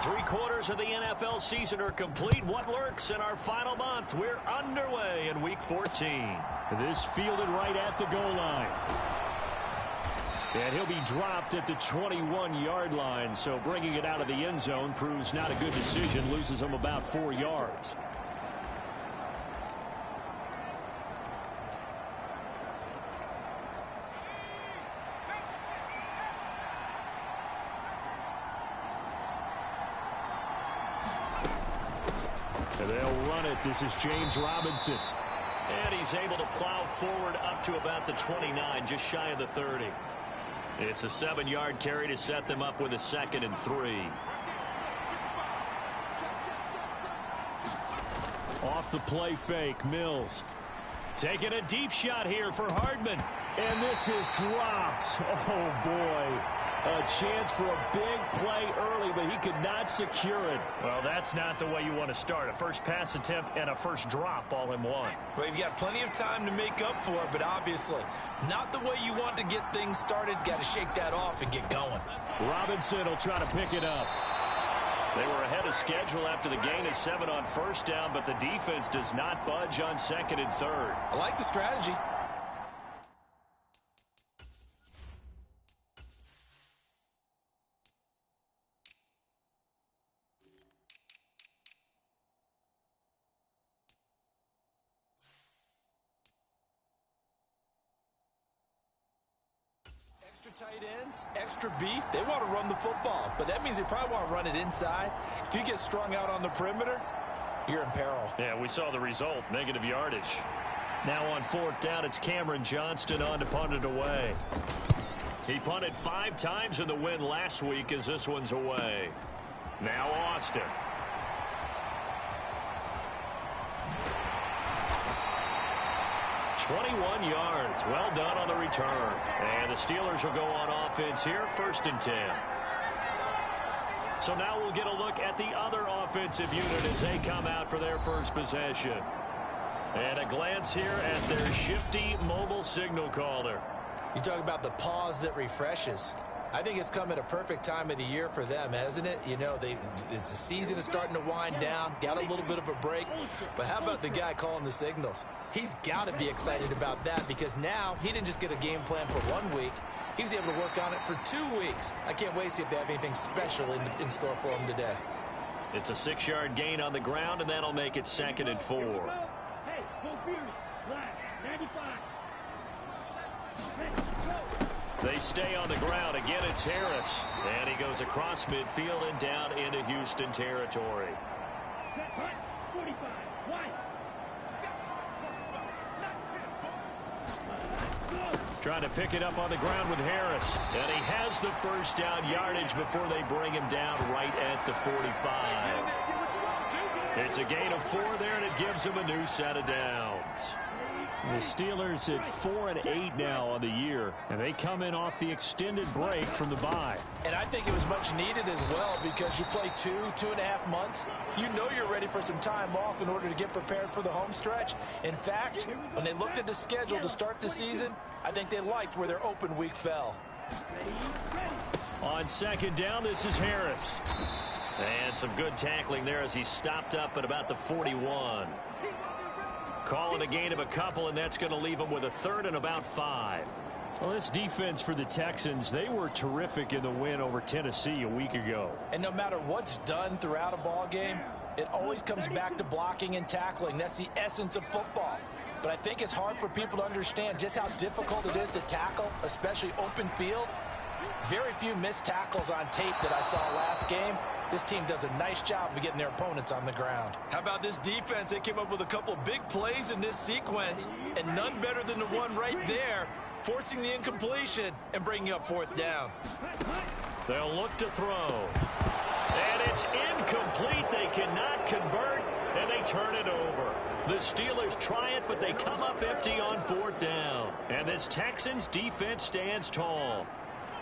Three-quarters of the NFL season are complete. What lurks in our final month? We're underway in Week 14. This fielded right at the goal line. And he'll be dropped at the 21-yard line, so bringing it out of the end zone proves not a good decision, loses him about 4 yards. They'll run it. This is James Robinson. And he's able to plow forward up to about the 29, just shy of the 30. It's a 7-yard carry to set them up with a 2nd and 3. Off the play fake, Mills. Taking a deep shot here for Hardman. And this is dropped. Oh, boy. A chance for a big play early, but he could not secure it. Well, that's not the way you want to start. A first pass attempt and a first drop all in one. Well, you've got plenty of time to make up for it, but obviously not the way you want to get things started. Got to shake that off and get going. Robinson will try to pick it up. They were ahead of schedule after the gain of 7 on first down, but the defense does not budge on 2nd and 3rd. I like the strategy. Extra tight ends, extra beef. They want to run the football, but that means they probably want to run it inside. If you get strung out on the perimeter, you're in peril. Yeah, we saw the result, negative yardage. Now on 4th down, it's Cameron Johnston on to punt it away. He punted 5 times in the win last week as this one's away. Now Austin. "21 yards. Well done on the return. And the Steelers will go on offense here, 1st and 10. So now we'll get a look at the other offensive unit as they come out for their first possession. And a glance here at their shifty mobile signal caller. You talk about the pause that refreshes. I think it's come at a perfect time of the year for them, hasn't it? You know, it's the season is starting to wind down, got a little bit of a break. But how about the guy calling the signals? He's got to be excited about that because now he didn't just get a game plan for 1 week. He was able to work on it for 2 weeks. I can't wait to see if they have anything special in store for him today. It's a 6-yard gain on the ground, and that'll make it 2nd and 4. Hey, go Beard. Flag, 95. They stay on the ground. Again, it's Harris. And he goes across midfield and down into Houston territory. Cut, 45. Wide. Trying to pick it up on the ground with Harris. And he has the first down yardage before they bring him down right at the 45. It's a gain of 4 there, and it gives him a new set of downs. The Steelers at 4-8 now on the year, and they come in off the extended break from the bye. And I think it was much needed as well because you play 2.5 months. You know you're ready for some time off in order to get prepared for the home stretch. In fact, when they looked at the schedule to start the season, I think they liked where their open week fell. On 2nd down, this is Harris. And some good tackling there as he stopped up at about the 41. Calling a gain of a couple, and that's going to leave him with a 3rd and about 5. Well, this defense for the Texans, they were terrific in the win over Tennessee a week ago. And no matter what's done throughout a ball game, it always comes back to blocking and tackling. That's the essence of football. But I think it's hard for people to understand just how difficult it is to tackle, especially open field. Very few missed tackles on tape that I saw last game. This team does a nice job of getting their opponents on the ground. How about this defense? They came up with a couple of big plays in this sequence, and none better than the one right there, forcing the incompletion and bringing up 4th down. They'll look to throw. And it's incomplete. They cannot convert, and they turn it over. The Steelers try it, but they come up empty on 4th down. And this Texans defense stands tall.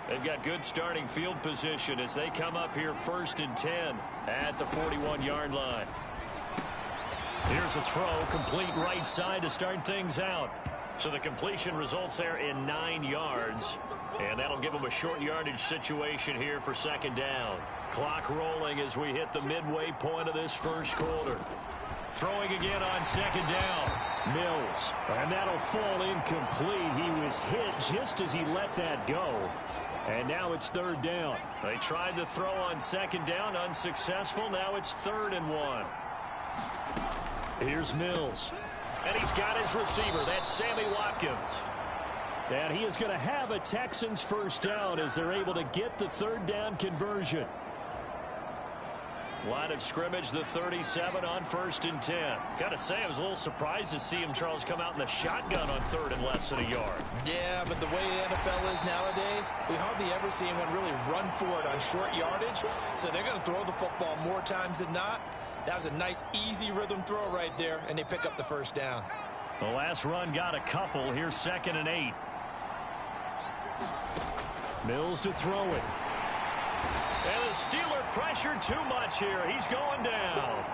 They've got good starting field position as they come up here 1st and 10 at the 41-yard line. Here's a throw, complete right side to start things out. So the completion results there in 9 yards. And that'll give them a short yardage situation here for second down. Clock rolling as we hit the midway point of this first quarter. Throwing again on second down. Mills. And that'll fall incomplete. He was hit just as he let that go. And now it's third down. They tried to throw on second down. Unsuccessful. Now it's 3rd and 1. Here's Mills. And he's got his receiver. That's Sammy Watkins. And he is going to have a Texans first down as they're able to get the 3rd down conversion. Line of scrimmage, the 37 on 1st and 10. Got to say, I was a little surprised to see him, Charles, come out in the shotgun on 3rd and less than a yard. Yeah, but the way the NFL is nowadays, we hardly ever see anyone really run for it on short yardage. So they're going to throw the football more times than not. That was a nice, easy rhythm throw right there, and they pick up the first down. The last run got a couple. Here's 2nd and 8. Mills to throw it. And the Steeler pressure too much here. He's going down.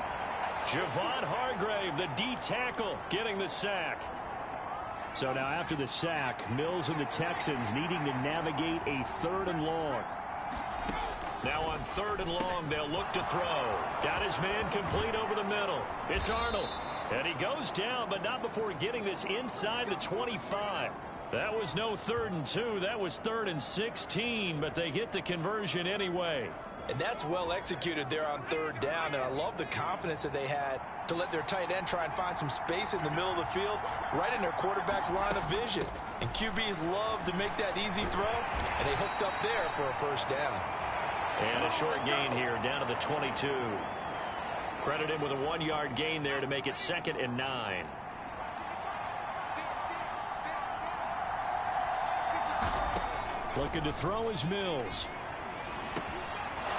Javon Hargrave, the D tackle, getting the sack. So now after the sack, Mills and the Texans needing to navigate a 3rd and long. Now on 3rd and long, they'll look to throw. Got his man complete over the middle. It's Arnold. And he goes down, but not before getting this inside the 25. That was no 3rd and 2. That was 3rd and 16, but they get the conversion anyway. And that's well executed there on 3rd down, and I love the confidence that they had to let their tight end try and find some space in the middle of the field, right in their quarterback's line of vision. And QBs love to make that easy throw, and they hooked up there for a first down. And a short gain here down to the 22. Credit him with a 1-yard gain there to make it 2nd and 9. Looking to throw is Mills.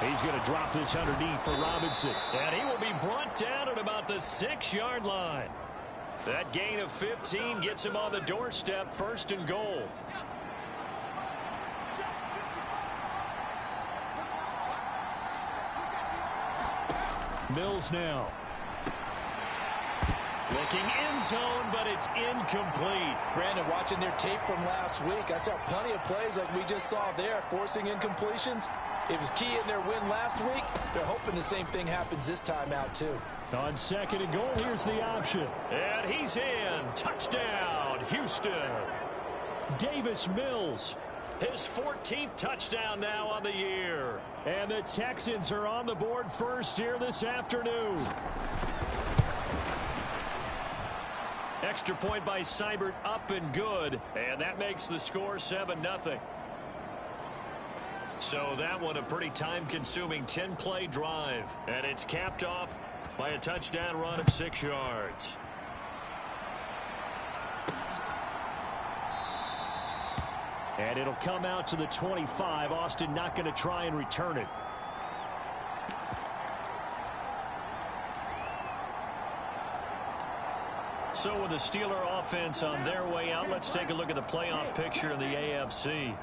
He's going to drop this underneath for Robinson. And he will be brought down at about the 6-yard line. That gain of 15 gets him on the doorstep, 1st and goal. Mills now. Looking end zone, but it's incomplete. Brandon, watching their tape from last week, I saw plenty of plays like we just saw there, forcing incompletions. It was key in their win last week. They're hoping the same thing happens this time out, too. On 2nd and goal, here's the option. And he's in. Touchdown, Houston. Davis Mills. His 14th touchdown now on the year. And the Texans are on the board first here this afternoon. Extra point by Seibert, up and good. And that makes the score 7-0. So that one a pretty time-consuming 10-play drive. And it's capped off by a touchdown run of 6 yards. And it'll come out to the 25. Austin not going to try and return it. So with the Steeler offense on their way out, let's take a look at the playoff picture in the AFC.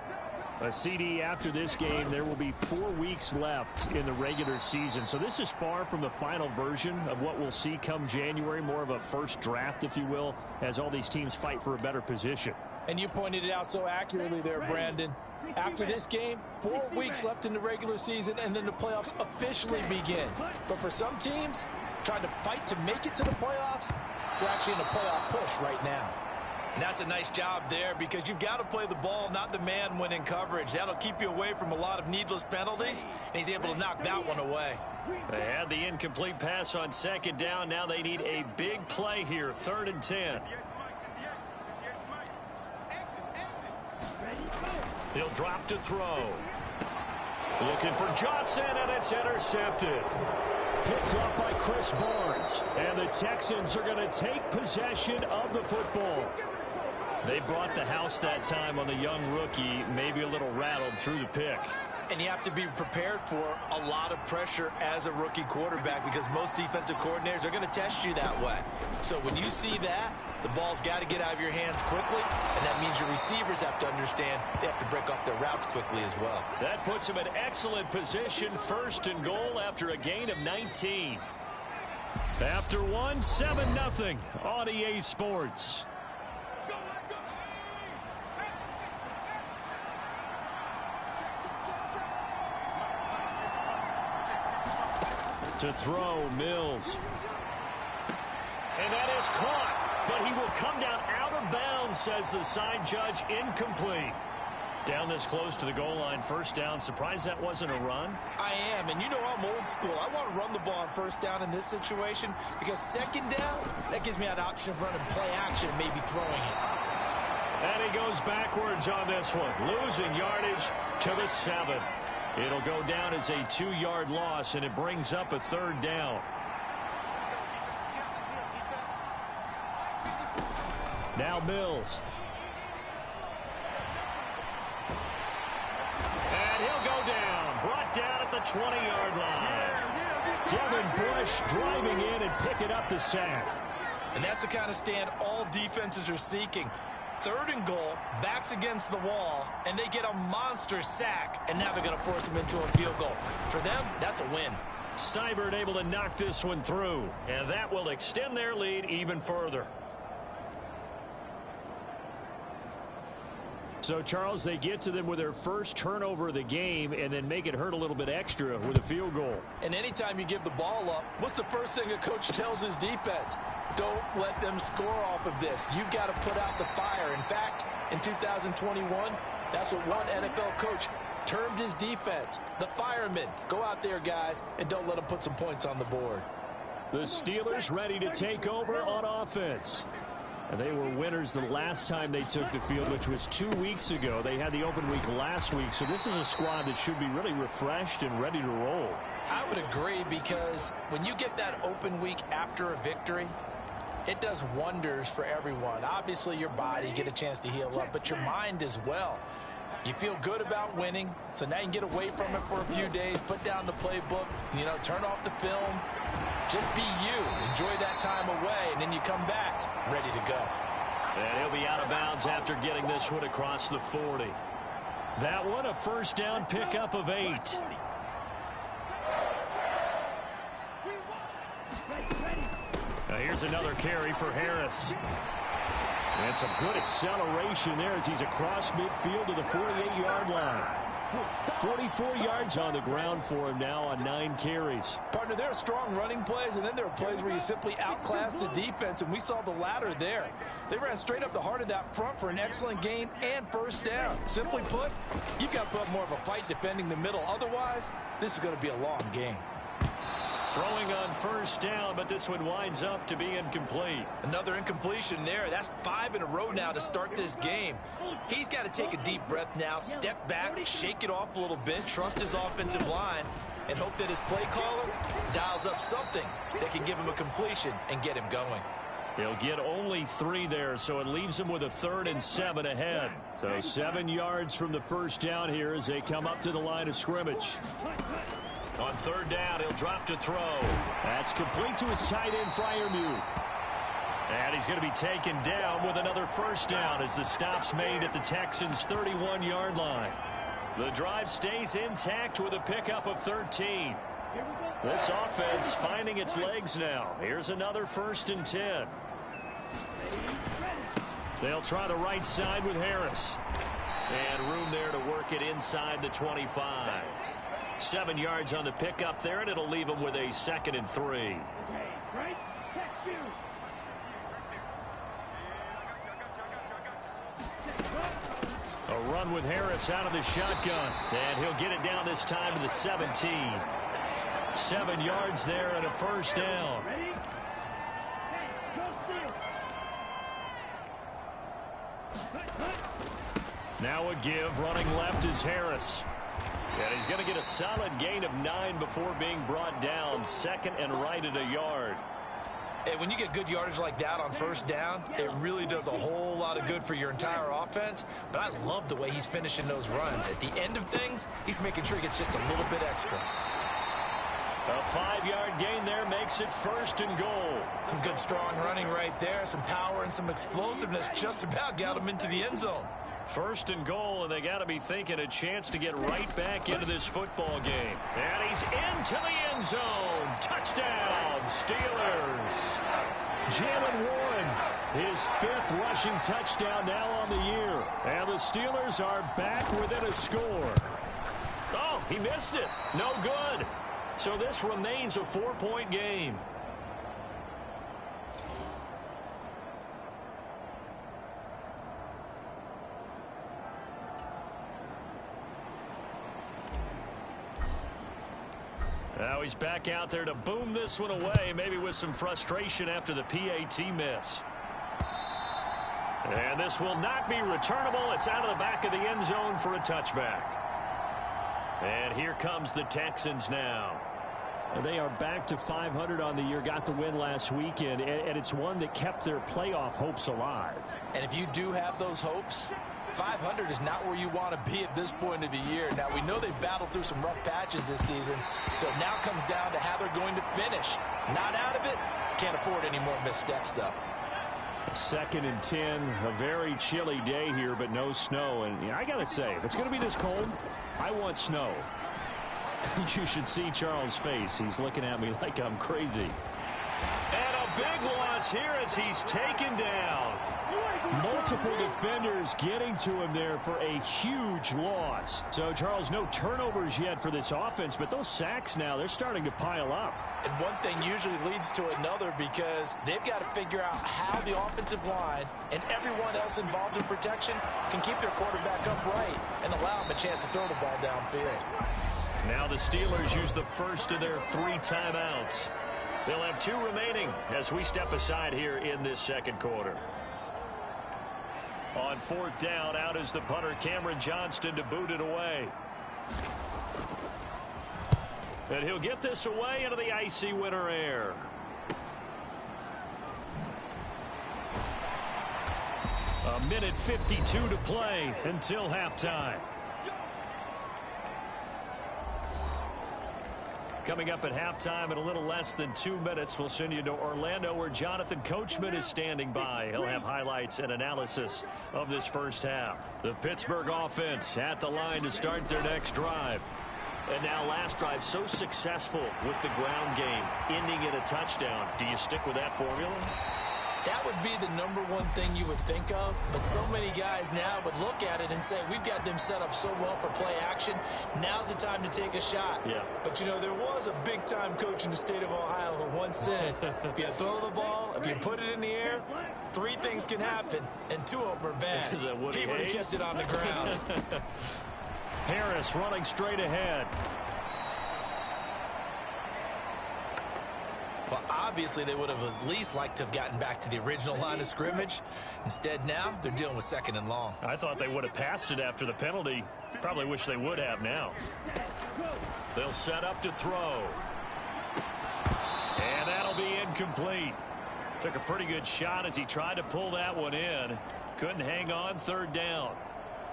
A CD after this game, there will be 4 weeks left in the regular season. So this is far from the final version of what we'll see come January, more of a first draft, if you will, as all these teams fight for a better position. And you pointed it out so accurately there, Brandon. After this game, 4 weeks left in the regular season, and then the playoffs officially begin. But for some teams, trying to fight to make it to the playoffs, we're actually in a playoff push right now. And that's a nice job there because you've got to play the ball, not the man when in coverage. That'll keep you away from a lot of needless penalties, and he's able to knock that one away. They had the incomplete pass on 2nd down. Now they need a big play here, 3rd and 10. He'll drop to throw. Looking for Johnson, and it's intercepted. Picked up by Chris Barnes. And the Texans are going to take possession of the football. They brought the house that time on the young rookie, maybe a little rattled through the pick. And you have to be prepared for a lot of pressure as a rookie quarterback because most defensive coordinators are going to test you that way. So when you see that, the ball's got to get out of your hands quickly, and that means your receivers have to understand they have to break off their routes quickly as well. That puts them in excellent position, 1st and goal after a gain of 19. After one, 7-0 on EA Sports. To throw, Mills. And that is caught. But he will come down out of bounds, says the side judge. Incomplete. Down this close to the goal line, first down. Surprised that wasn't a run? I am, and you know I'm old school. I want to run the ball on first down in this situation because second down, that gives me an option of running play action, maybe throwing it. And he goes backwards on this one, losing yardage to the 7. It'll go down as a 2-yard loss, and it brings up a third down. Now Mills. And he'll go down. Brought down at the 20-yard line. Devin Bush driving in and picking up the sack. And that's the kind of stand all defenses are seeking. 3rd and goal, backs against the wall, and they get a monster sack, and now they're going to force him into a field goal. For them, that's a win. Seibert able to knock this one through, and that will extend their lead even further. So, Charles, they get to them with their first turnover of the game and then make it hurt a little bit extra with a field goal. And anytime you give the ball up, what's the first thing a coach tells his defense? Don't let them score off of this. You've got to put out the fire. In fact, in 2021, that's what one NFL coach termed his defense, the firemen. Go out there, guys, and don't let them put some points on the board. The Steelers ready to take over on offense. And they were winners the last time they took the field, which was 2 weeks ago. They had the open week last week, so this is a squad that should be really refreshed and ready to roll. I would agree, because when you get that open week after a victory, it does wonders for everyone. Obviously, your body, get a chance to heal up, but your mind as well. You feel good about winning, so now you can get away from it for a few days, put down the playbook, turn off the film. Just be you. Enjoy that time away, and then you come back ready to go. And he'll be out of bounds after getting this one across the 40. That one, a first down pickup of 8. Now here's another carry for Harris. And some good acceleration there as he's across midfield to the 48-yard line. 44 yards on the ground for him now on 9 carries. Partner, there are strong running plays, and then there are plays where you simply outclass the defense, and we saw the latter there. They ran straight up the heart of that front for an excellent gain and first down. Simply put, you've got to put up more of a fight defending the middle. Otherwise, this is going to be a long game. Throwing on first down, but this one winds up to be incomplete. Another incompletion there. That's 5 in a row now to start this game. He's got to take a deep breath now, step back, shake it off a little bit, trust his offensive line, and hope that his play caller dials up something that can give him a completion and get him going. He'll get only 3 there, so it leaves him with a 3rd and 7 ahead. So 7 yards from the first down here as they come up to the line of scrimmage. On 3rd down, he'll drop to throw. That's complete to his tight end, Freiermuth. And he's going to be taken down with another first down as the stop's made at the Texans' 31-yard line. The drive stays intact with a pickup of 13. This offense finding its legs now. Here's another 1st and 10. They'll try the right side with Harris. And room there to work it inside the 25. 7 yards on the pickup there, and it'll leave him with a 2nd and 3. A run with Harris out of the shotgun, and he'll get it down this time to the 17. 7 yards there and a first down. Now a give, running left is Harris. And he's going to get a solid gain of 9 before being brought down. 2nd and right at a yard. And when you get good yardage like that on first down, it really does a whole lot of good for your entire offense. But I love the way he's finishing those runs. At the end of things, he's making sure he gets just a little bit extra. A 5-yard gain there makes it 1st and goal. Some good strong running right there. Some power and some explosiveness just about got him into the end zone. 1st and goal, and they got to be thinking a chance to get right back into this football game. And he's into the end zone. Touchdown, Steelers. Jalen Warren, his 5th rushing touchdown now on the year. And the Steelers are back within a score. Oh, he missed it. No good. So this remains a 4-point game. Now he's back out there to boom this one away, maybe with some frustration after the PAT miss. And this will not be returnable. It's out of the back of the end zone for a touchback. And here comes the Texans now. They are back to 500 on the year, got the win last weekend, and it's one that kept their playoff hopes alive. And if you do have those hopes, 500 is not where you want to be at this point of the year. Now, we know they've battled through some rough patches this season, so it now comes down to how they're going to finish. Not out of it. Can't afford any more missteps, though. 2nd and 10, a very chilly day here, but no snow. And I got to say, if it's going to be this cold, I want snow. You should see Charles' face. He's looking at me like I'm crazy. And a big loss here as he's taken down. Multiple defenders getting to him there for a huge loss. So, Charles, no turnovers yet for this offense, but those sacks now, they're starting to pile up. And one thing usually leads to another because they've got to figure out how the offensive line and everyone else involved in protection can keep their quarterback upright and allow him a chance to throw the ball downfield. Now the Steelers use the first of their 3 timeouts. They'll have 2 remaining as we step aside here in this second quarter. On 4th down, out is the punter, Cameron Johnston, to boot it away. And he'll get this away into the icy winter air. A minute 52 to play until halftime. Coming up at halftime in a little less than 2 minutes, we'll send you to Orlando where Jonathan Coachman is standing by. He'll have highlights and analysis of this first half. The Pittsburgh offense at the line to start their next drive. And now last drive so successful with the ground game, ending in a touchdown. Do you stick with that formula? That would be the #1 thing you would think of, but so many guys now would look at it and say, we've got them set up so well for play action, now's the time to take a shot. Yeah. But, you know, there was a big-time coach in the state of Ohio who once said, if you throw the ball, if you put it in the air, 3 things can happen, and 2 of them are bad. Is that Woody he would have Hayes? kept it on the ground. Harris running straight ahead. Well, obviously, they would have at least liked to have gotten back to the original line of scrimmage. Instead, now, they're dealing with 2nd and long. I thought they would have passed it after the penalty. Probably wish they would have now. They'll set up to throw. And that'll be incomplete. Took a pretty good shot as he tried to pull that one in. Couldn't hang on, 3rd down.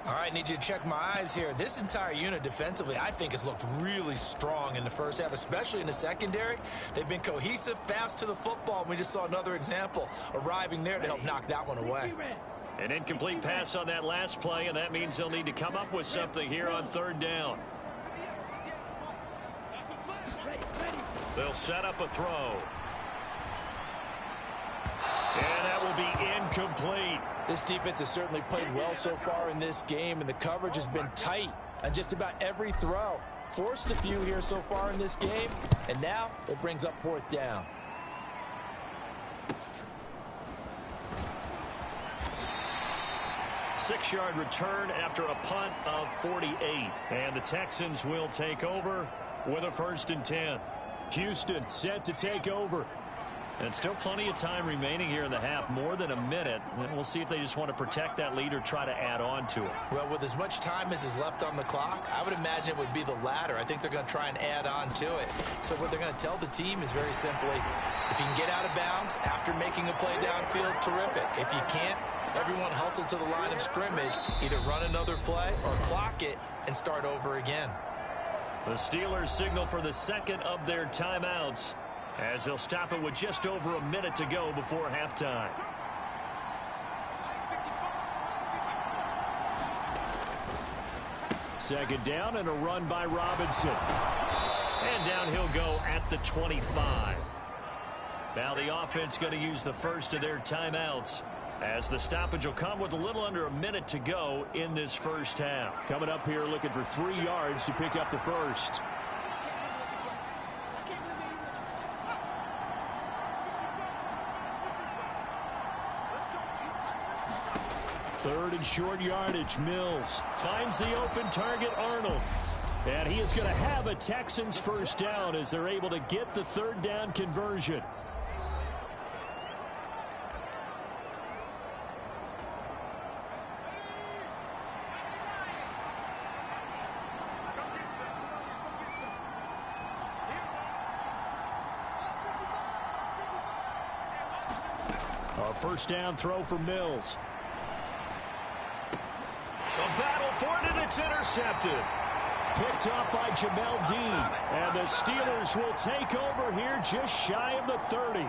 All right, need you to check my eyes here. This entire unit defensively, I think, has looked really strong in the first half, especially in the secondary. They've been cohesive, fast to the football. We just saw another example arriving there to help knock that one away. An incomplete pass on that last play, and that means they'll need to come up with something here on 3rd down. They'll set up a throw. And that will be incomplete. This defense has certainly played well so far in this game, and the coverage has been tight on just about every throw. Forced a few here so far in this game, and now it brings up 4th down. Six-yard return after a punt of 48. And the Texans will take over with a 1st and 10. Houston set to take over. And still plenty of time remaining here in the half, more than a minute. And we'll see if they just want to protect that lead or try to add on to it. Well, with as much time as is left on the clock, I would imagine it would be the latter. I think they're going to try and add on to it. So what they're going to tell the team is very simply, if you can get out of bounds after making a play downfield, terrific. If you can't, everyone hustle to the line of scrimmage, either run another play or clock it and start over again. The Steelers signal for the 2nd of their timeouts, as they'll stop it with just over a minute to go before halftime. Second down and a run by Robinson. And down he'll go at the 25. Now the offense going to use the first of their timeouts, as the stoppage will come with a little under a minute to go in this first half. Coming up here looking for 3 yards to pick up the first. Third and short yardage. Mills finds the open target, Arnold. And he is going to have a Texans first down as they're able to get the third down conversion. A first down throw for Mills. A battle for it, and it's intercepted. Picked off by Jamel Dean. And the Steelers will take over here just shy of the 30.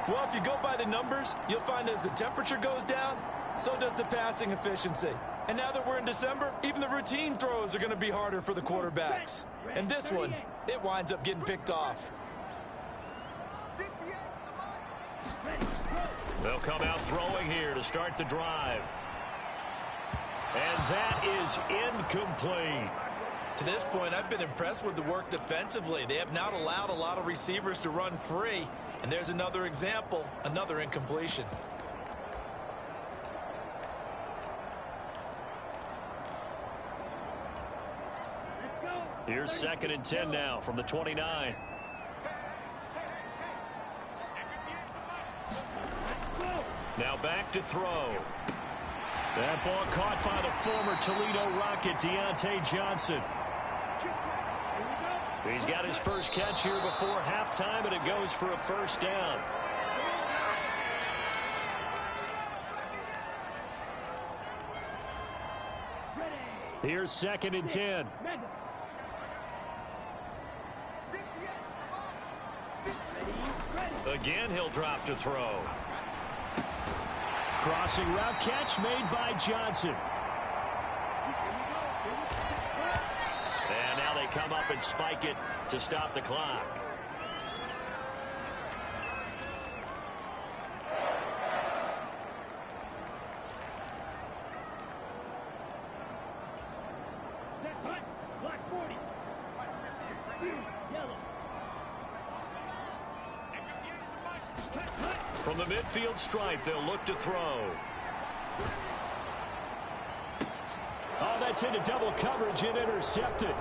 Well, if you go by the numbers, you'll find as the temperature goes down, so does the passing efficiency. And now that we're in December, even the routine throws are going to be harder for the quarterbacks. And this one, it winds up getting picked off. They'll come out throwing here to start the drive. And that is incomplete. To this point, I've been impressed with the work defensively. They have not allowed a lot of receivers to run free. And there's another example, another incompletion. Here's 2nd and 10 now from the 29. Now back to throw. That ball caught by the former Toledo Rocket, Deontay Johnson. He's got his first catch here before halftime, and it goes for a first down. Here's 2nd and 10. Again, he'll drop to throw. Crossing route catch made by Johnson. And now they come up and spike it to stop the clock. From the midfield stripe, they'll look to throw. Oh, that's into double coverage and intercepted.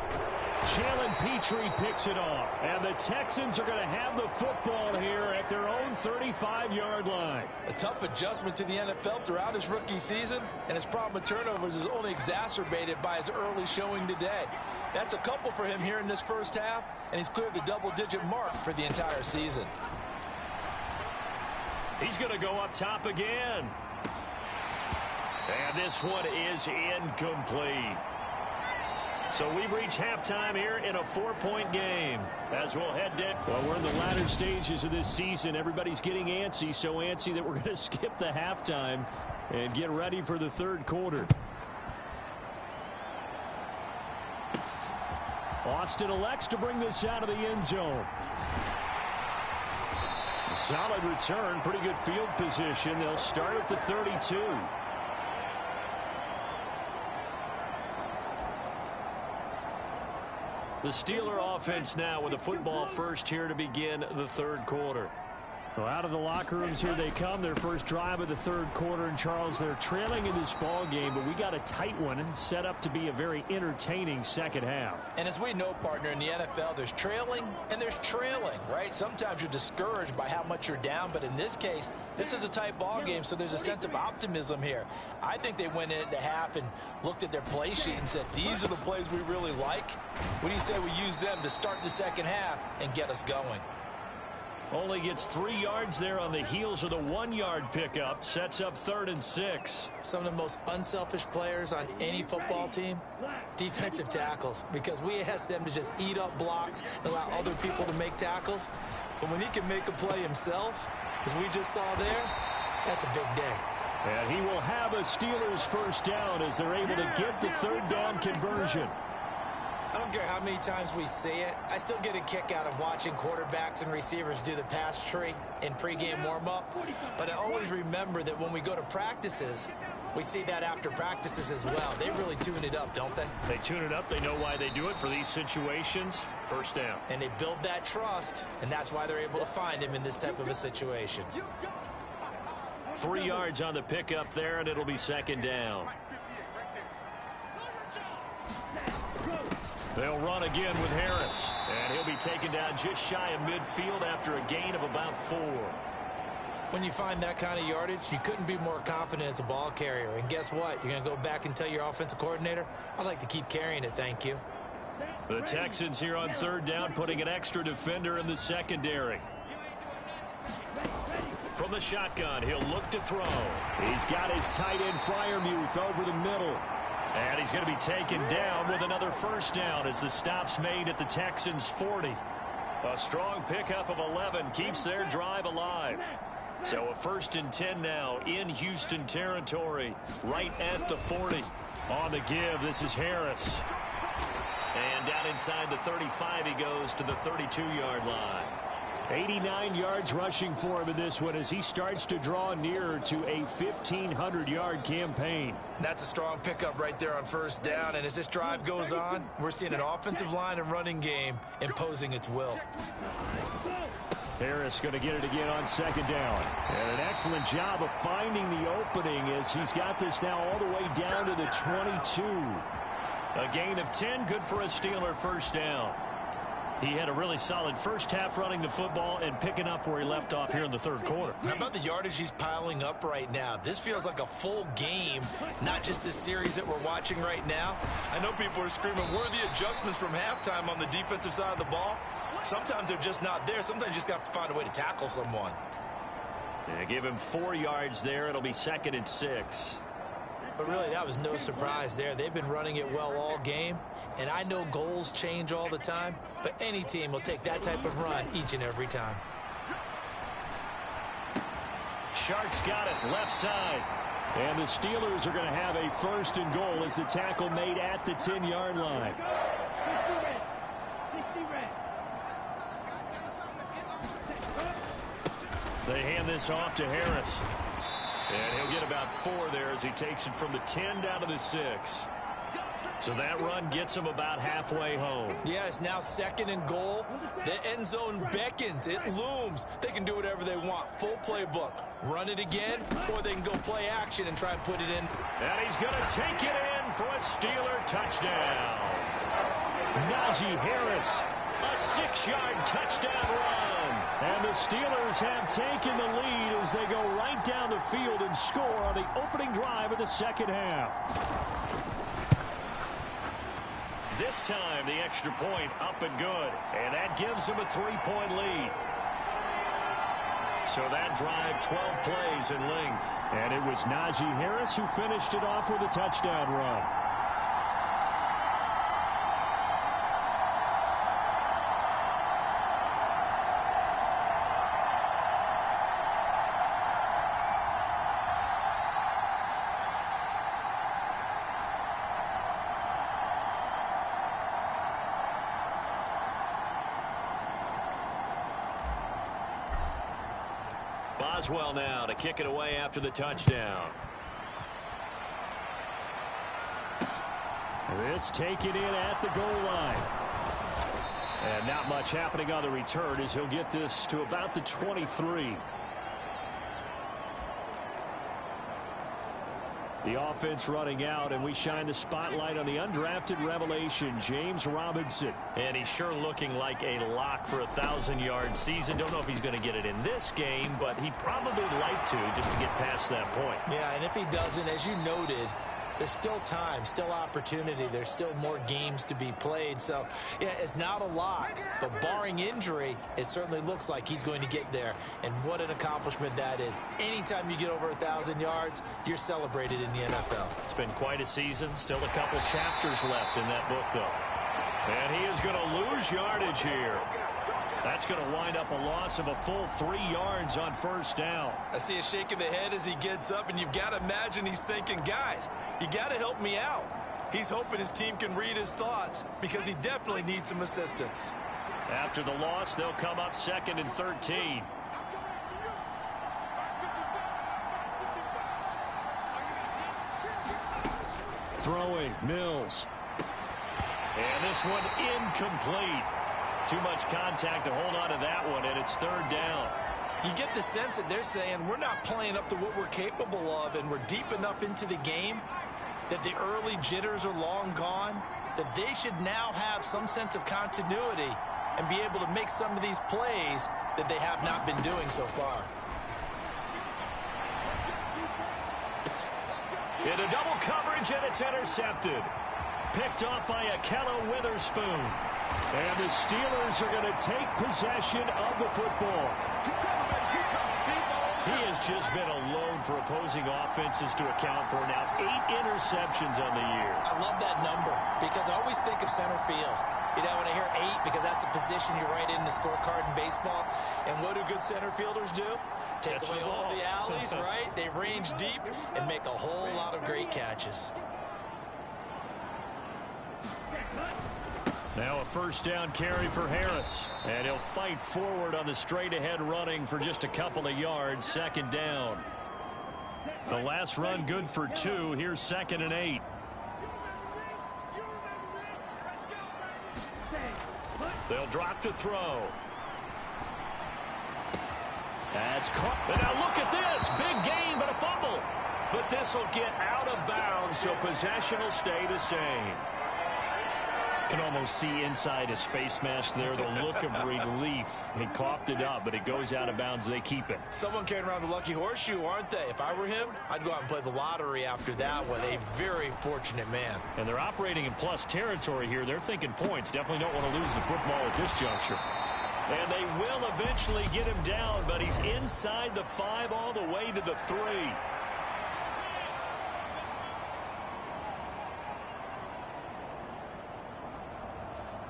Jalen Petrie picks it off. And the Texans are going to have the football here at their own 35-yard line. A tough adjustment to the NFL throughout his rookie season, and his problem with turnovers is only exacerbated by his early showing today. That's a couple for him here in this first half, and he's cleared the double-digit mark for the entire season. He's going to go up top again. And this one is incomplete. So we've reached halftime here in a 4-point game as we'll head down. Well, we're in the latter stages of this season. Everybody's getting antsy, so antsy that we're going to skip the halftime and get ready for the third quarter. Austin elects to bring this out of the end zone. Solid return, pretty good field position. They'll start at the 32. The Steeler offense now with the football first here to begin the third quarter. Well, out of the locker rooms here they come. Their first drive of the third quarter. And, Charles, they're trailing in this ball game, but we got a tight one and set up to be a very entertaining second half. And as we know, partner, in the NFL, there's trailing and there's trailing, right? Sometimes you're discouraged by how much you're down, but in this case, this is a tight ball game, so there's a sense of optimism here. I think they went into half and looked at their play sheet and said, these are the plays we really like. What do you say we use them to start the second half and get us going? Only gets 3 yards there on the heels of the 1-yard pickup. Sets up 3rd and 6. Some of the most unselfish players on any football team, defensive tackles, because we ask them to just eat up blocks and allow other people to make tackles. But when he can make a play himself, as we just saw there, that's a big day. And he will have a Steelers first down as they're able to get the third down conversion. I don't care how many times we see it. I still get a kick out of watching quarterbacks and receivers do the pass tree in pregame warm-up. But I always remember that when we go to practices, we see that after practices as well. They really tune it up, don't they? They tune it up. They know why they do it for these situations. First down. And they build that trust, and that's why they're able to find him in this type of a situation. 3 yards on the pickup there, and it'll be second down. They'll run again with Harris, and he'll be taken down just shy of midfield after a gain of about 4. When you find that kind of yardage, you couldn't be more confident as a ball carrier. And guess what? You're going to go back and tell your offensive coordinator, I'd like to keep carrying it, thank you. The Texans here on third down, putting an extra defender in the secondary. From the shotgun, he'll look to throw. He's got his tight end Freiermuth over the middle. And he's going to be taken down with another first down as the stop's made at the Texans' 40. A strong pickup of 11 keeps their drive alive. So a 1st and 10 now in Houston territory, right at the 40. On the give, this is Harris. And down inside the 35, he goes to the 32-yard line. 89 yards rushing for him in this one as he starts to draw nearer to a 1,500-yard campaign. That's a strong pickup right there on first down. And as this drive goes on, we're seeing an offensive line and running game imposing its will. Harris going to get it again on second down. And an excellent job of finding the opening as he's got this now all the way down to the 22. A gain of 10, good for a Steeler first down. He had a really solid first half running the football and picking up where he left off here in the third quarter. How about the yardage he's piling up right now? This feels like a full game, not just this series that we're watching right now. I know people are screaming, where are the adjustments from halftime on the defensive side of the ball? Sometimes they're just not there. Sometimes you just have to find a way to tackle someone. Yeah, give him 4 yards there. It'll be 2nd and 6. But really, that was no surprise there. They've been running it well all game. And I know goals change all the time, but any team will take that type of run each and every time. Sharks got it, left side. And the Steelers are going to have a 1st and goal as the tackle made at the 10-yard line. They hand this off to Harris. And he'll get about 4 there as he takes it from the 10 down to the 6. So that run gets him about halfway home. Yeah, it's now 2nd and goal. The end zone beckons. It looms. They can do whatever they want. Full playbook. Run it again, or they can go play action and try and put it in. And he's going to take it in for a Steeler touchdown. Najee Harris. A 6-yard touchdown run. And the Steelers have taken the lead as they go right down the field and score on the opening drive of the second half. This time, the extra point up and good. And that gives him a 3-point lead. So that drive, 12 plays in length. And it was Najee Harris who finished it off with a touchdown run. Boswell now to kick it away after the touchdown. This taken in at the goal line. And not much happening on the return as he'll get this to about the 23. The offense running out, and we shine the spotlight on the undrafted revelation, James Robinson. And he's sure looking like a lock for a 1,000-yard season. Don't know if he's going to get it in this game, but he'd probably like to just to get past that point. Yeah, and if he doesn't, as you noted, there's still time, still opportunity. There's still more games to be played. So, yeah, it's not a lock, but barring injury, it certainly looks like he's going to get there. And what an accomplishment that is. Anytime you get over 1,000 yards, you're celebrated in the NFL. It's been quite a season. Still a couple chapters left in that book, though. And he is going to lose yardage here. That's going to wind up a loss of a full 3 yards on first down. I see a shake of the head as he gets up, and you've got to imagine he's thinking, guys, you got to help me out. He's hoping his team can read his thoughts because he definitely needs some assistance. After the loss, they'll come up 2nd and 13. Throwing, Mills. And this one incomplete. Too much contact to hold on to that one, and it's 3rd down. You get the sense that they're saying we're not playing up to what we're capable of, and we're deep enough into the game that the early jitters are long gone, that they should now have some sense of continuity and be able to make some of these plays that they have not been doing so far. Into double coverage, and it's intercepted. Picked off by Akello Witherspoon. And the Steelers are going to take possession of the football. He has just been alone for opposing offenses to account for now 8 interceptions on the year. I love that number because I always think of center field. You know, when I hear 8, because that's the position you write in the scorecard in baseball. And what do good center fielders do? Take away all the alleys, right? They range deep and make a whole lot of great catches. Now a first down carry for Harris. And he'll fight forward on the straight-ahead running for just a couple of yards. Second down. The last run good for 2. Here's 2nd and 8. They'll drop to throw. That's caught. And now look at this. Big gain, but a fumble. But this will get out of bounds, so possession will stay the same. Can almost see inside his face mask there the look of relief. He coughed it up, but it goes out of bounds. They keep it. Someone carrying around the lucky horseshoe, aren't they? If I were him, I'd go out and play the lottery after that one. A very fortunate man. And they're operating in plus territory here. They're thinking points. Definitely don't want to lose the football at this juncture. And they will eventually get him down, but he's inside the 5 all the way to the 3.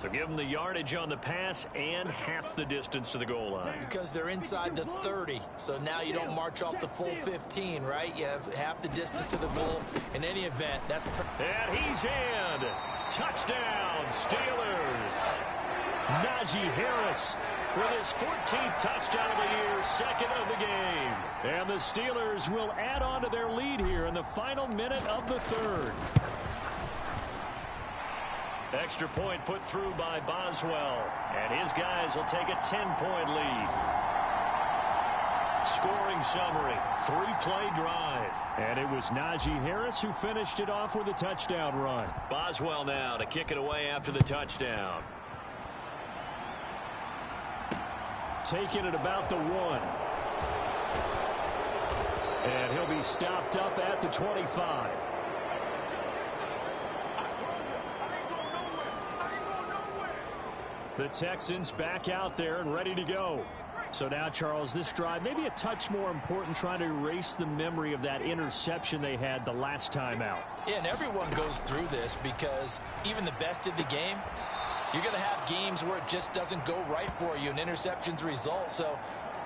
So give them the yardage on the pass and half the distance to the goal line. Because they're inside the 30, so now you don't march off the full 15, right? You have half the distance to the goal. In any event, that's... And he's in. Touchdown, Steelers. Najee Harris with his 14th touchdown of the year, 2nd of the game. And the Steelers will add on to their lead here in the final minute of the 3rd. Extra point put through by Boswell. And his guys will take a 10-point lead. Scoring summary, 3-play drive. And it was Najee Harris who finished it off with a touchdown run. Boswell now to kick it away after the touchdown. Taking it about the 1. And he'll be stopped up at the 25. The Texans back out there and ready to go. So now, Charles, this drive maybe a touch more important, trying to erase the memory of that interception they had the last time out. Yeah, and everyone goes through this because even the best of the game, you're going to have games where it just doesn't go right for you and interceptions result. So,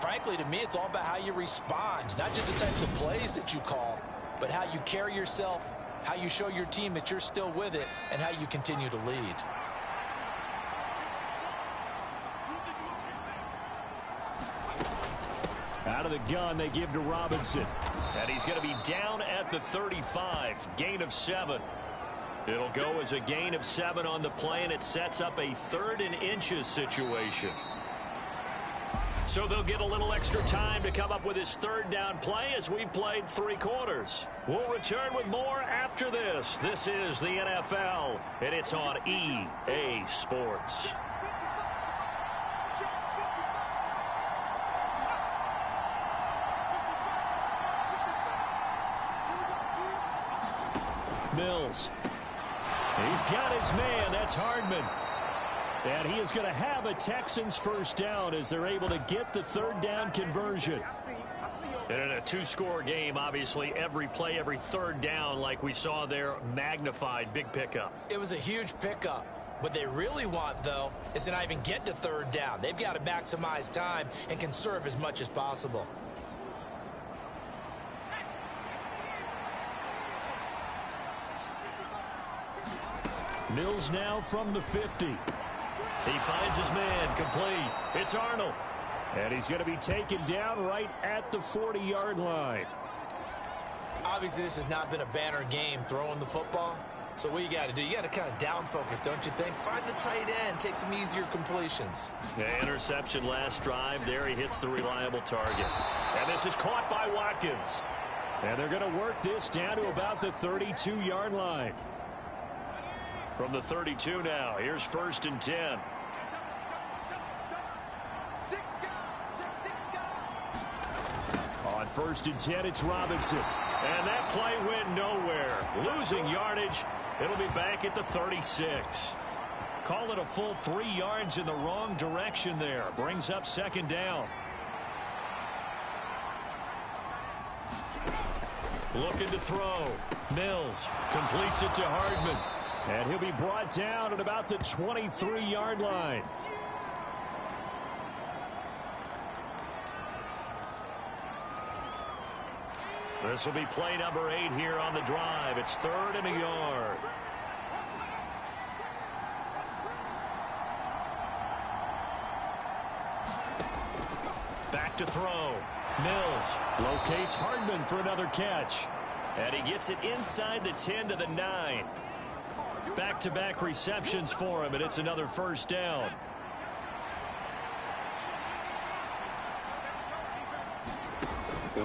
frankly, to me, it's all about how you respond, not just the types of plays that you call, but how you carry yourself, how you show your team that you're still with it, and how you continue to lead. Out of the gun, they give to Robinson. And he's going to be down at the 35. Gain of 7. It'll go as a gain of 7 on the play, and it sets up a 3rd and inches situation. So they'll get a little extra time to come up with his 3rd down play as we've played 3 quarters. We'll return with more after this. This is the NFL, and it's on EA Sports. Mills. He's got his man. That's Hardman. And he is going to have a Texans first down as they're able to get the 3rd down conversion. And in a 2-score game, obviously, every play, every 3rd down, like we saw there, magnified. Big pickup. It was a huge pickup. What they really want, though, is to not even get to 3rd down. They've got to maximize time and conserve as much as possible. Mills now from the 50. He finds his man, complete. It's Arnold. And he's going to be taken down right at the 40-yard line. Obviously, this has not been a banner game throwing the football. So what you got to do, you got to kind of down focus, don't you think? Find the tight end, take some easier completions. Yeah, interception last drive. There he hits the reliable target. And this is caught by Watkins. And they're going to work this down to about the 32-yard line. From the 32 now, here's 1st and 10. On 1st and 10, it's Robinson. And that play went nowhere. Losing yardage. It'll be back at the 36. Call it a full 3 yards in the wrong direction there. Brings up 2nd down. Looking to throw. Mills completes it to Hardman. And he'll be brought down at about the 23-yard line. This will be play number 8 here on the drive. It's 3rd and a yard. Back to throw. Mills Locates Hardman for another catch. and he gets it inside the 10 to the 9. Back-to-back receptions for him, and it's another 1st down.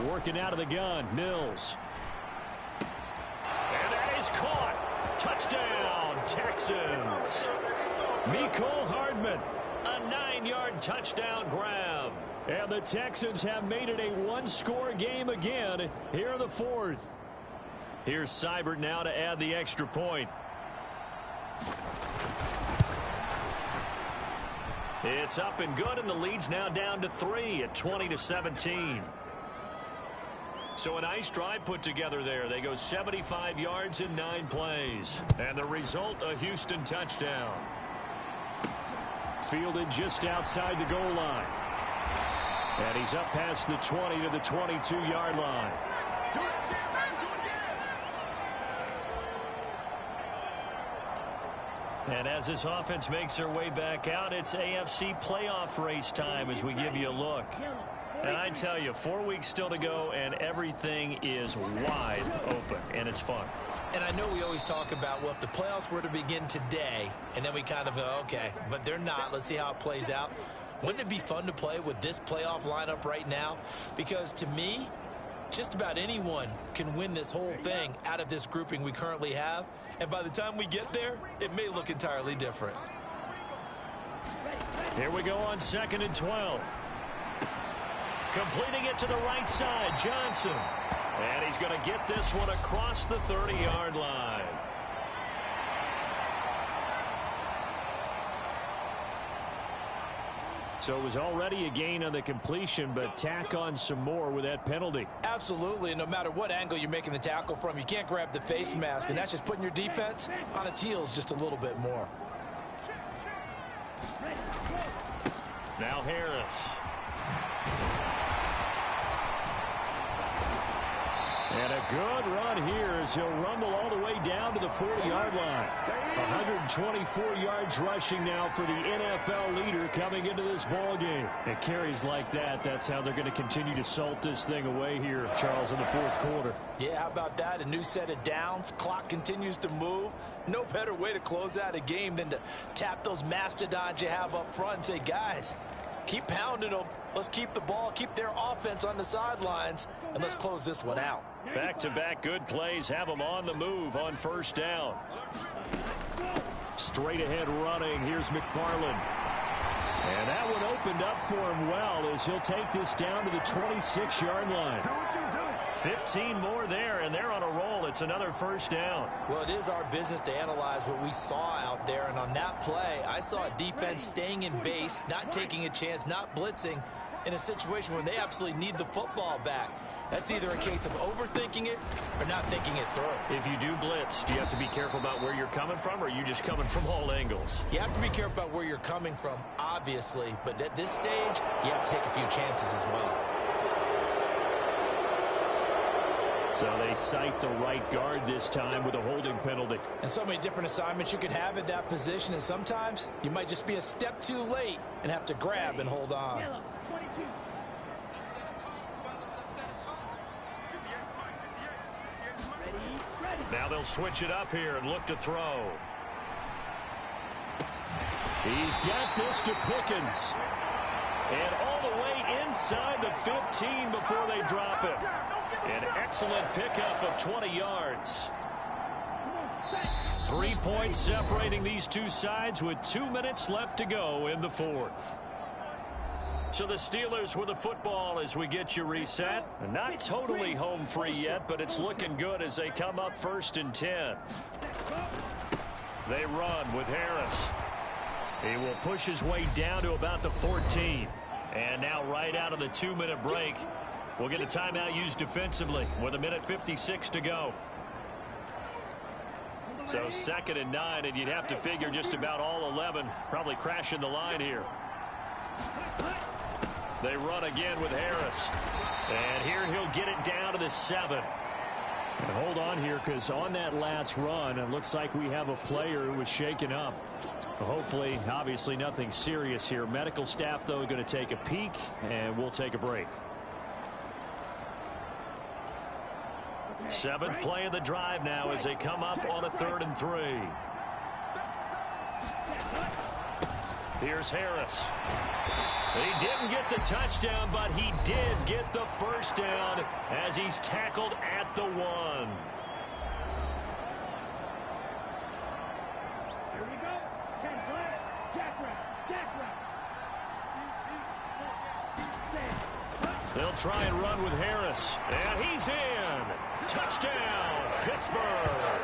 Working out of the gun, Mills. And that is caught. Touchdown, Texans. Mecole Hardman, a 9-yard touchdown grab. And the Texans have made it a 1-score game again here in the 4th. Here's Seibert now to add the extra point. It's up and good, and the lead's now down to 3 at 20-17. So a nice drive put together there. They go 75 yards in 9 plays. And the result, a Houston touchdown. Fielded just outside the goal line. And he's up past the 20 to the 22-yard line. And as this offense makes their way back out, it's AFC playoff race time as we give you a look. And I tell you, 4 weeks still to go, and everything is wide open, and it's fun. And I know we always talk about, well, if the playoffs were to begin today, and then we kind of go, okay, but they're not. Let's see how it plays out. Wouldn't it be fun to play with this playoff lineup right now? Because to me, just about anyone can win this whole thing out of this grouping we currently have. And by the time we get there, it may look entirely different. Here we go on 2nd and 12. Completing it to the right side, Johnson. And he's going to get this one across the 30-yard line. So it was already a gain on the completion, but tack on some more with that penalty. Absolutely, and no matter what angle you're making the tackle from, you can't grab the face mask, and that's just putting your defense on its heels just a little bit more. Now Harris. And a good run here as he'll rumble all the way down to the 40-yard line. 124 yards rushing now for the NFL leader coming into this ball game. It carries like that. That's how they're going to continue to salt this thing away here, Charles, in the 4th quarter. Yeah, how about that? A new set of downs. Clock continues to move. No better way to close out a game than to tap those mastodons you have up front and say, guys, keep pounding them. Let's keep the ball, keep their offense on the sidelines, and let's close this one out. Back-to-back good plays have them on the move on 1st down. Straight ahead running. Here's McFarland. And that one opened up for him well as he'll take this down to the 26-yard line. 15 more there, and they're on a roll. It's another 1st down. Well, it is our business to analyze what we saw out there, and on that play, I saw a defense staying in base, not taking a chance, not blitzing in a situation where they absolutely need the football back. That's either a case of overthinking it or not thinking it through. If you do blitz, do you have to be careful about where you're coming from, or are you just coming from all angles? You have to be careful about where you're coming from, obviously, but at this stage, you have to take a few chances as well. So they cite the right guard this time with a holding penalty. And so many different assignments you can have at that position, and sometimes you might just be a step too late and have to grab and hold on. Yellow, 22. Ready, ready. Now they'll switch it up here and look to throw. He's got this to Pickens. And all the way inside the 15 before they drop him. An excellent pickup of 20 yards. 3 points separating these two sides with 2 minutes left to go in the fourth. So the Steelers with the football as we get you reset. Not totally home free yet, but it's looking good as they come up 1st and 10. They run with Harris. He will push his way down to about the 14. And now right out of the 2-minute break, we'll get a timeout used defensively with 1:56 to go. So 2nd and 9, and you'd have to figure just about all 11 probably crashing the line here. They run again with Harris. And here he'll get it down to the 7. And hold on here, because on that last run, it looks like we have a player who was shaken up. Hopefully, obviously nothing serious here. Medical staff, though, going to take a peek, and we'll take a break. 7th play of the drive now as they come up on a 3rd and 3. Here's Harris. He didn't get the touchdown, but he did get the first down as he's tackled at the 1. Here we go. 10 flat. Jack route. They'll try and run with Harris. And he's in. Touchdown, Pittsburgh.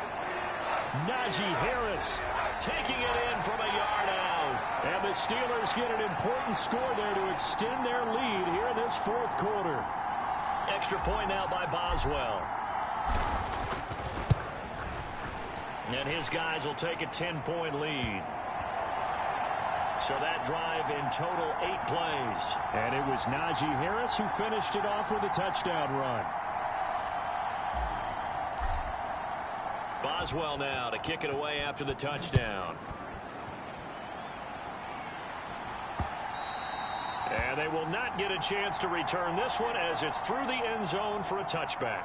Najee Harris Taking it in from a yard out. And the Steelers get an important score there to extend their lead here in this 4th quarter. Extra point now by Boswell. And his guys will take a 10-point lead. So that drive in total 8 plays. And it was Najee Harris who finished it off with a touchdown run. Boswell now to kick it away after the touchdown. And they will not get a chance to return this one as it's through the end zone for a touchback.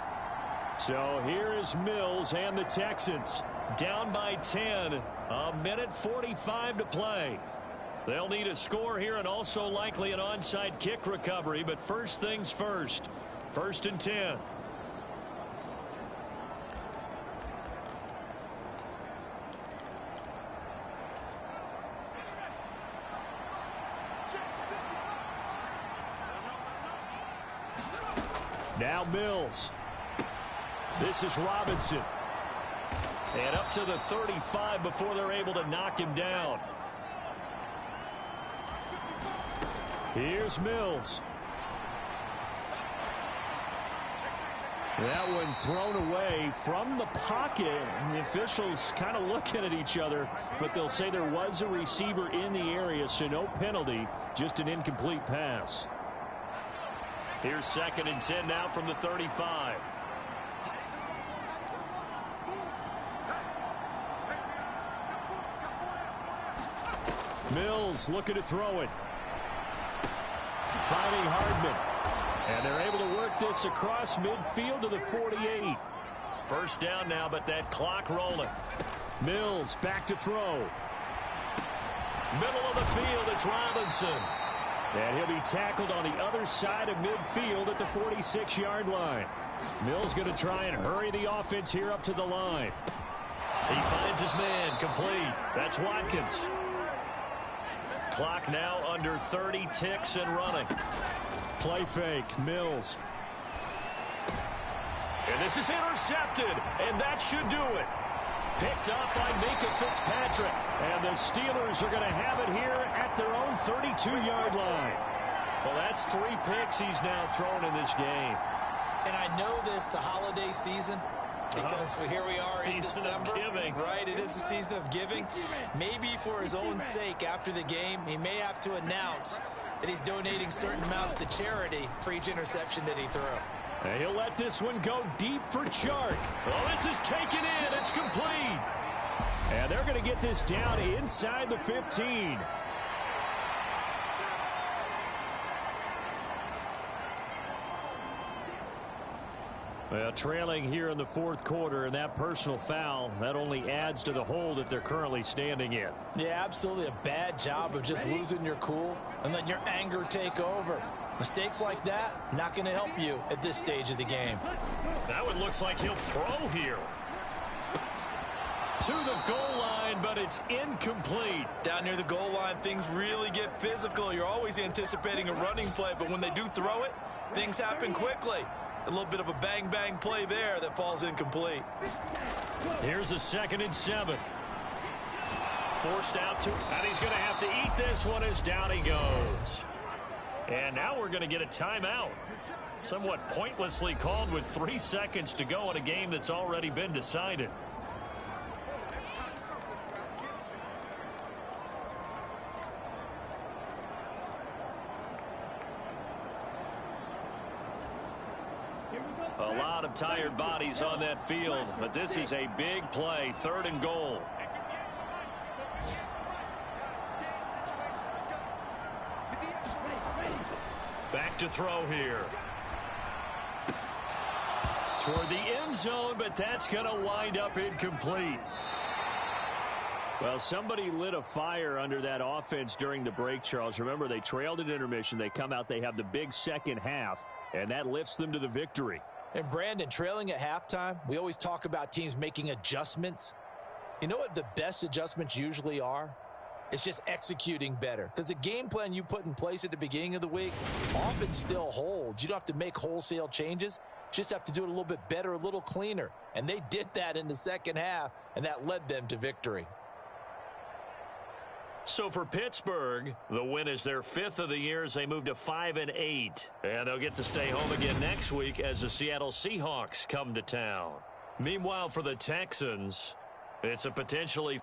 So here is Mills and the Texans. Down by 10. 1:45 to play. They'll need a score here and also likely an onside kick recovery. But first things first. 1st and 10. Now Mills. This is Robinson. And up to the 35 before they're able to knock him down. Here's Mills. That one thrown away from the pocket. And the officials kind of looking at each other, but they'll say there was a receiver in the area, so no penalty, just an incomplete pass. Here's 2nd and 10 now from the 35. Mills looking to throw it. Finding Hardman. And they're able to work this across midfield to the 48. First down now, but that clock rolling. Mills back to throw. Middle of the field, it's Robinson. And he'll be tackled on the other side of midfield at the 46-yard line. Mills going to try and hurry the offense here up to the line. He finds his man, complete. That's Watkins. Clock now under 30 ticks and running. Play fake, Mills. And this is intercepted, and that should do it. Picked up by Minka Fitzpatrick. And the Steelers are going to have it here at their own 32-yard line. Well, that's 3 picks he's now thrown in this game. And I know this, the holiday season, because here we are in December. Right, it is the season of giving. Maybe for his own sake, after the game, he may have to announce that he's donating certain amounts to charity for each interception that he threw. And he'll let this one go deep for Chark. Oh, this is taken in. It's complete. And they're going to get this down inside the 15. Well, trailing here in the fourth quarter, and that personal foul, that only adds to the hole that they're currently standing in. Yeah, absolutely a bad job of just losing your cool and letting your anger take over. Mistakes like that, not going to help you at this stage of the game. That one looks like he'll throw here. To the goal line, but it's incomplete. Down near the goal line, things really get physical. You're always anticipating a running play, but when they do throw it, things happen quickly. A little bit of a bang-bang play there that falls incomplete. Here's a 2nd and 7. Forced out to, and he's going to have to eat this one as down he goes. And now we're going to get a timeout. Somewhat pointlessly called with 3 seconds to go in a game that's already been decided. A lot of tired bodies on that field, but this is a big play, 3rd and goal. Back to throw here. Toward the end zone, but that's going to wind up incomplete. Well, somebody lit a fire under that offense during the break, Charles. Remember, they trailed at intermission. They come out, they have the big second half, and that lifts them to the victory. And Brandon, trailing at halftime, we always talk about teams making adjustments. You know what the best adjustments usually are? It's just executing better. Because the game plan you put in place at the beginning of the week often still holds. You don't have to make wholesale changes. You just have to do it a little bit better, a little cleaner. And they did that in the second half, and that led them to victory. So for Pittsburgh, the win is their 5th of the year as they move to 5-8. And they'll get to stay home again next week as the Seattle Seahawks come to town. Meanwhile, for the Texans, it's a potentially